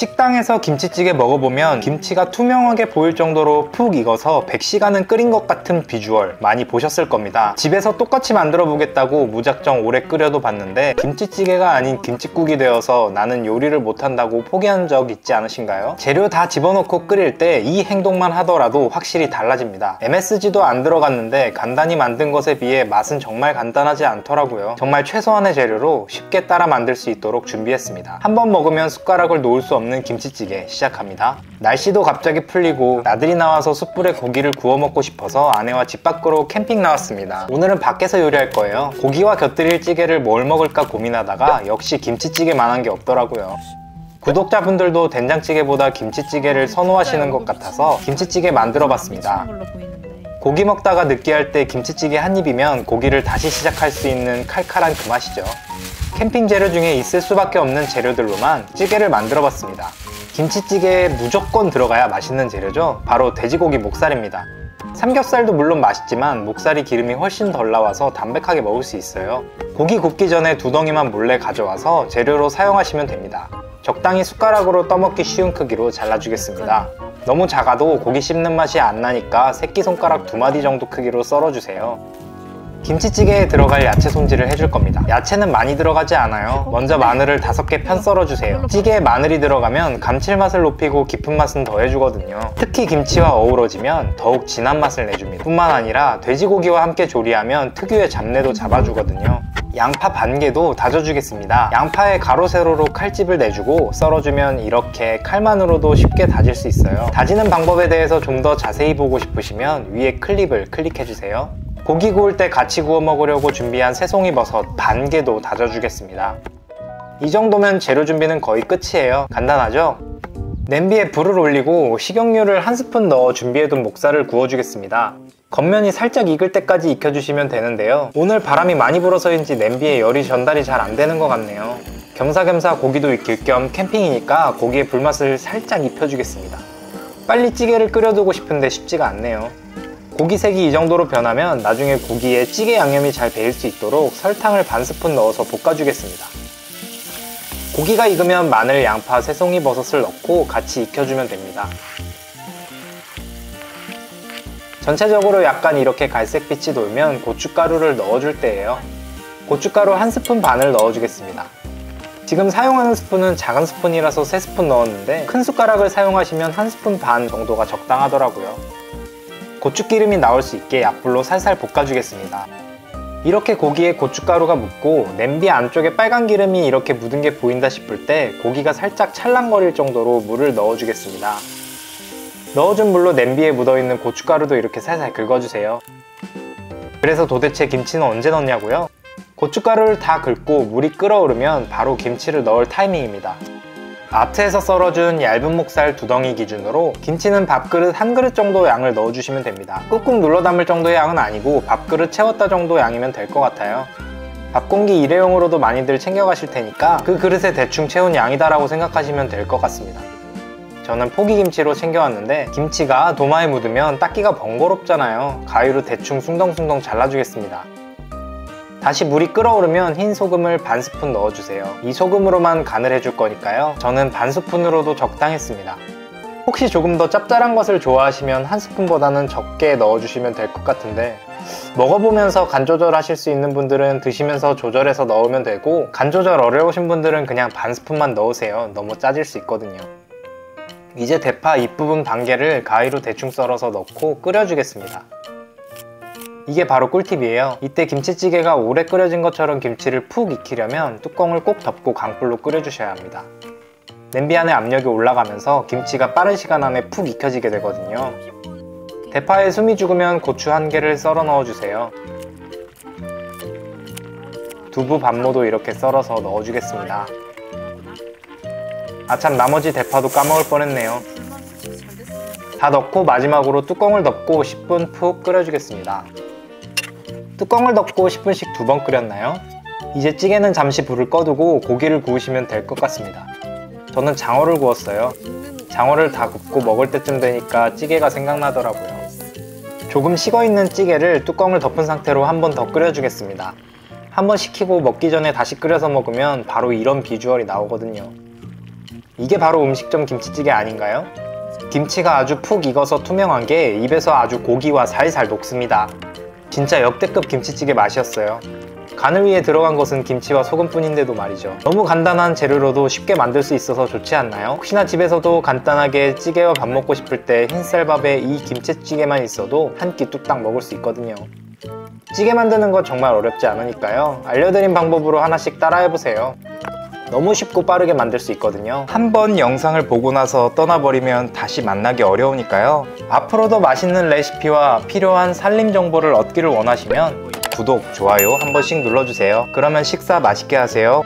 식당에서 김치찌개 먹어보면 김치가 투명하게 보일 정도로 푹 익어서 100시간은 끓인 것 같은 비주얼 많이 보셨을 겁니다. 집에서 똑같이 만들어 보겠다고 무작정 오래 끓여도 봤는데 김치찌개가 아닌 김칫국이 되어서 나는 요리를 못한다고 포기한 적 있지 않으신가요? 재료 다 집어넣고 끓일 때 이 행동만 하더라도 확실히 달라집니다. MSG도 안 들어갔는데 간단히 만든 것에 비해 맛은 정말 간단하지 않더라고요. 정말 최소한의 재료로 쉽게 따라 만들 수 있도록 준비했습니다. 한번 먹으면 숟가락을 놓을 수 없는 김치찌개 시작합니다. 날씨도 갑자기 풀리고 나들이 나와서 숯불에 고기를 구워 먹고 싶어서 아내와 집 밖으로 캠핑 나왔습니다. 오늘은 밖에서 요리할 거예요. 고기와 곁들일 찌개를 뭘 먹을까 고민하다가 역시 김치찌개만한 게 없더라고요. 구독자분들도 된장찌개보다 김치찌개를 선호하시는 것 같아서 김치찌개 만들어 봤습니다. 고기 먹다가 느끼할 때 김치찌개 한 입이면 고기를 다시 시작할 수 있는 칼칼한 그 맛이죠. 캠핑 재료 중에 있을 수밖에 없는 재료들로만 찌개를 만들어 봤습니다. 김치찌개에 무조건 들어가야 맛있는 재료죠. 바로 돼지고기 목살입니다. 삼겹살도 물론 맛있지만 목살이 기름이 훨씬 덜 나와서 담백하게 먹을 수 있어요. 고기 굽기 전에 두 덩이만 몰래 가져와서 재료로 사용하시면 됩니다. 적당히 숟가락으로 떠먹기 쉬운 크기로 잘라주겠습니다. 너무 작아도 고기 씹는 맛이 안 나니까 새끼손가락 2마디 정도 크기로 썰어주세요. 김치찌개에 들어갈 야채 손질을 해줄 겁니다. 야채는 많이 들어가지 않아요. 먼저 마늘을 5개 편 썰어주세요. 찌개에 마늘이 들어가면 감칠맛을 높이고 깊은 맛은 더해주거든요. 특히 김치와 어우러지면 더욱 진한 맛을 내줍니다. 뿐만 아니라 돼지고기와 함께 조리하면 특유의 잡내도 잡아주거든요. 양파 반 개도 다져주겠습니다. 양파에 가로 세로로 칼집을 내주고 썰어주면 이렇게 칼만으로도 쉽게 다질 수 있어요. 다지는 방법에 대해서 좀 더 자세히 보고 싶으시면 위에 클립을 클릭해주세요. 고기 구울 때 같이 구워 먹으려고 준비한 새송이 버섯 반 개도 다져주겠습니다. 이 정도면 재료 준비는 거의 끝이에요. 간단하죠? 냄비에 불을 올리고 식용유를 1스푼 넣어 준비해둔 목살을 구워주겠습니다. 겉면이 살짝 익을 때까지 익혀주시면 되는데요. 오늘 바람이 많이 불어서인지 냄비에 열이 전달이 잘 안 되는 것 같네요. 겸사겸사 고기도 익힐 겸 캠핑이니까 고기의 불맛을 살짝 입혀주겠습니다. 빨리 찌개를 끓여두고 싶은데 쉽지가 않네요. 고기 색이 이 정도로 변하면 나중에 고기에 찌개 양념이 잘 배일 수 있도록 설탕을 반 스푼 넣어서 볶아주겠습니다. 고기가 익으면 마늘, 양파, 새송이 버섯을 넣고 같이 익혀주면 됩니다. 전체적으로 약간 이렇게 갈색빛이 돌면 고춧가루를 넣어줄 때예요. 고춧가루 1스푼 반을 넣어주겠습니다. 지금 사용하는 스푼은 작은 스푼이라서 3스푼 넣었는데 큰 숟가락을 사용하시면 1스푼 반 정도가 적당하더라고요. 고추기름이 나올 수 있게 약불로 살살 볶아주겠습니다. 이렇게 고기에 고춧가루가 묻고 냄비 안쪽에 빨간 기름이 이렇게 묻은 게 보인다 싶을 때 고기가 살짝 찰랑거릴 정도로 물을 넣어주겠습니다. 넣어준 물로 냄비에 묻어있는 고춧가루도 이렇게 살살 긁어주세요. 그래서 도대체 김치는 언제 넣냐고요? 고춧가루를 다 긁고 물이 끓어오르면 바로 김치를 넣을 타이밍입니다. 마트에서 썰어준 얇은 목살 2덩이 기준으로 김치는 밥그릇 1그릇 정도 양을 넣어주시면 됩니다. 꾹꾹 눌러 담을 정도의 양은 아니고 밥그릇 채웠다 정도 양이면 될 것 같아요. 밥공기 일회용으로도 많이들 챙겨가실 테니까 그 그릇에 대충 채운 양이다 라고 생각하시면 될 것 같습니다. 저는 포기김치로 챙겨왔는데 김치가 도마에 묻으면 닦기가 번거롭잖아요. 가위로 대충 숭덩숭덩 잘라주겠습니다. 다시 물이 끓어오르면 흰 소금을 반 스푼 넣어주세요. 이 소금으로만 간을 해줄 거니까요. 저는 반 스푼으로도 적당했습니다. 혹시 조금 더 짭짤한 것을 좋아하시면 1스푼보다는 적게 넣어주시면 될 것 같은데 먹어보면서 간 조절하실 수 있는 분들은 드시면서 조절해서 넣으면 되고 간 조절 어려우신 분들은 그냥 반 스푼만 넣으세요. 너무 짜질 수 있거든요. 이제 대파 윗부분 반개를 가위로 대충 썰어서 넣고 끓여주겠습니다. 이게 바로 꿀팁이에요. 이때 김치찌개가 오래 끓여진 것처럼 김치를 푹 익히려면 뚜껑을 꼭 덮고 강불로 끓여주셔야 합니다. 냄비 안에 압력이 올라가면서 김치가 빠른 시간 안에 푹 익혀지게 되거든요. 대파에 숨이 죽으면 고추 1개를 썰어 넣어주세요. 두부 반모도 이렇게 썰어서 넣어주겠습니다. 아참, 나머지 대파도 까먹을 뻔했네요. 다 넣고 마지막으로 뚜껑을 덮고 10분 푹 끓여주겠습니다. 뚜껑을 덮고 10분씩 2번 끓였나요? 이제 찌개는 잠시 불을 꺼두고 고기를 구우시면 될 것 같습니다. 저는 장어를 구웠어요. 장어를 다 굽고 먹을 때쯤 되니까 찌개가 생각나더라고요. 조금 식어있는 찌개를 뚜껑을 덮은 상태로 한 번 더 끓여주겠습니다. 한 번 식히고 먹기 전에 다시 끓여서 먹으면 바로 이런 비주얼이 나오거든요. 이게 바로 음식점 김치찌개 아닌가요? 김치가 아주 푹 익어서 투명한 게 입에서 아주 고기와 살살 녹습니다. 진짜 역대급 김치찌개 맛이었어요. 간을 위해 들어간 것은 김치와 소금뿐인데도 말이죠. 너무 간단한 재료로도 쉽게 만들 수 있어서 좋지 않나요? 혹시나 집에서도 간단하게 찌개와 밥 먹고 싶을 때 흰쌀밥에 이 김치찌개만 있어도 한 끼 뚝딱 먹을 수 있거든요. 찌개 만드는 거 정말 어렵지 않으니까요. 알려드린 방법으로 하나씩 따라해보세요. 너무 쉽고 빠르게 만들 수 있거든요. 한번 영상을 보고 나서 떠나버리면 다시 만나기 어려우니까요. 앞으로도 맛있는 레시피와 필요한 살림 정보를 얻기를 원하시면 구독, 좋아요 한 번씩 눌러주세요. 그러면 식사 맛있게 하세요.